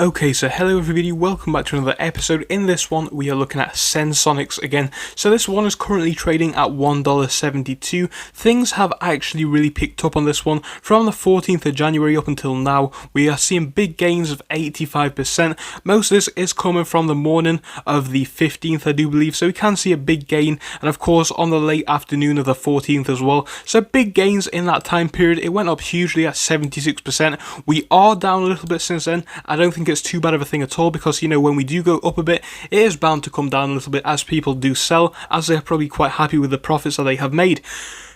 Okay, so hello everybody, welcome back to another episode. In this one, we are looking at Sens again. So this one is currently trading at $1.72. Things have actually really picked up on this one. From the 14th of January up until now, we are seeing big gains of 85%. Most of this is coming from the morning of the 15th, I do believe. So we can see a big gain, and of course on the late afternoon of the 14th as well. So big gains in that time period. It went up hugely at 76%. We are down a little bit since then. I don't think it's too bad of a thing at all, because when we do go up a bit, it is bound to come down a little bit as people do sell, as they're probably quite happy with the profits that they have made.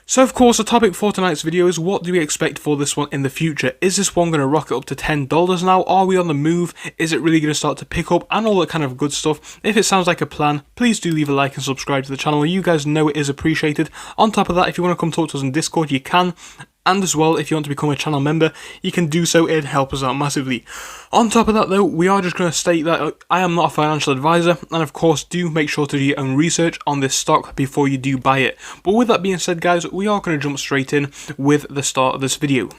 So of course the topic for tonight's video is, what do we expect for this one in the future? Is this one going to rocket up to $10 now? Are we on the move? Is it really going to start to pick up? And all that kind of good stuff. If it sounds like a plan, please do leave a like and subscribe to the channel. You guys know it is appreciated. On top of that, if you want to come talk to us in Discord, you can. And as well, if you want to become a channel member, you can do so. It'd help us out massively. On top of that though, we are just going to state that I am not a financial advisor, and of course do make sure to do your own research on this stock before you do buy it. But with that being said guys, we are going to jump straight in with the start of this video.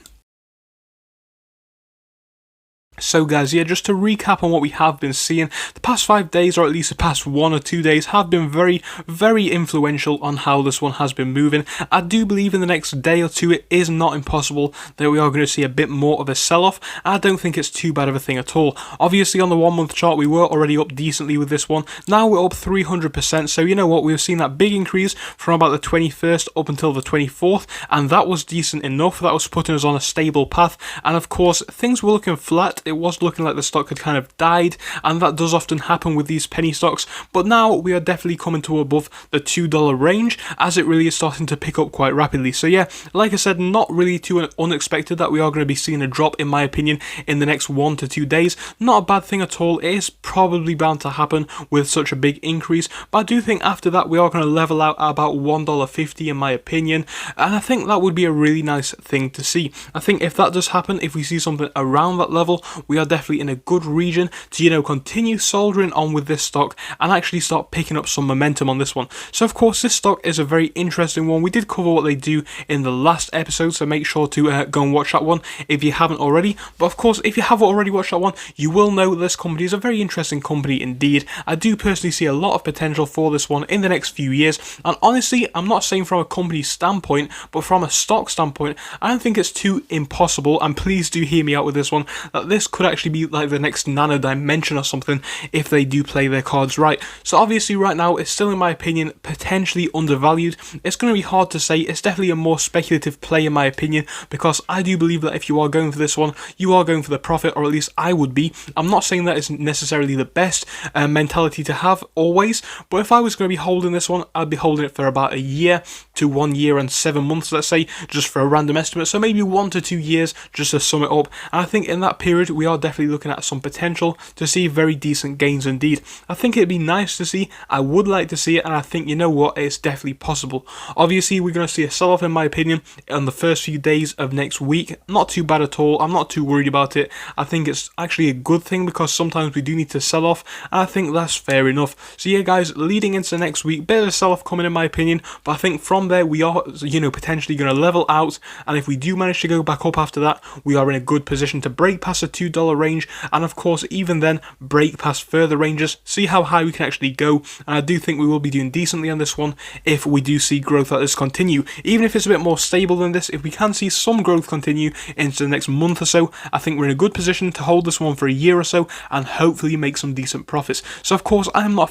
So guys, yeah, just to recap on what we have been seeing, the past 5 days, or at least the past 1 or 2 days, have been very, very influential on how this one has been moving. I do believe in the next day or two, it is not impossible that we are going to see a bit more of a sell-off. I don't think it's too bad of a thing at all. Obviously, on the 1 month chart, we were already up decently with this one. Now we're up 300%, so you know what, we've seen that big increase from about the 21st up until the 24th, and that was decent enough. That was putting us on a stable path, and of course, things were looking flat. It was looking like the stock had kind of died, and that does often happen with these penny stocks, but now we are definitely coming to above the $2 range, as it really is starting to pick up quite rapidly. So yeah, like I said, not really too unexpected that we are going to be seeing a drop, in my opinion, in the next 1 to 2 days. Not a bad thing at all. It is probably bound to happen with such a big increase, but I do think after that we are going to level out at about $1.50 in my opinion, and I think that would be a really nice thing to see. I think if that does happen, if we see something around that level, we are definitely in a good region to continue soldering on with this stock and actually start picking up some momentum on this one. So of course this stock is a very interesting one. We did cover what they do in the last episode, so make sure to go and watch that one if you haven't already. But of course, if you have already watched that one, you will know this company is a very interesting company indeed. I do personally see a lot of potential for this one in the next few years, and honestly, I'm not saying from a company standpoint, but from a stock standpoint, I don't think it's too impossible, and please do hear me out with this one, that this could actually be like the next Nano Dimension or something if they do play their cards right. So obviously right now it's still, in my opinion, potentially undervalued. It's going to be hard to say. It's definitely a more speculative play in my opinion, because I do believe that if you are going for this one, you are going for the profit, or at least I would be. I'm not saying that it's necessarily the best mentality to have always, but if I was going to be holding this one, I'd be holding it for about a year to 1 year and 7 months, let's say, just for a random estimate. So maybe 1 to 2 years just to sum it up. And I think in that period we are definitely looking at some potential to see very decent gains indeed. I think it'd be nice to see. I would like to see it, and I think, you know what, it's definitely possible. Obviously we're going to see a sell-off, in my opinion, on the first few days of next week. Not too bad at all. I'm not too worried about it. I think it's actually a good thing, because sometimes we do need to sell off, and I think that's fair enough. So yeah guys, leading into next week, bit of a sell-off coming in my opinion, but I think from there we are potentially going to level out, and if we do manage to go back up after that, we are in a good position to break past the $2 range, and of course even then break past further ranges, see how high we can actually go. And I do think we will be doing decently on this one if we do see growth like this continue. Even if it's a bit more stable than this, if we can see some growth continue into the next month or so, I think we're in a good position to hold this one for a year or so and hopefully make some decent profits. So of course I am not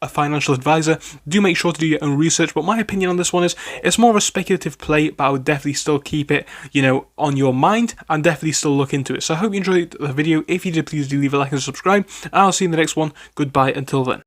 a financial advisor. Do make sure to do your own research, but my opinion on this one is it's more of a speculative play, but I would definitely still keep it on your mind and definitely still look into it. So I hope you enjoyed the video. If you did, please do leave a like and subscribe, and I'll see you in the next one. Goodbye until then.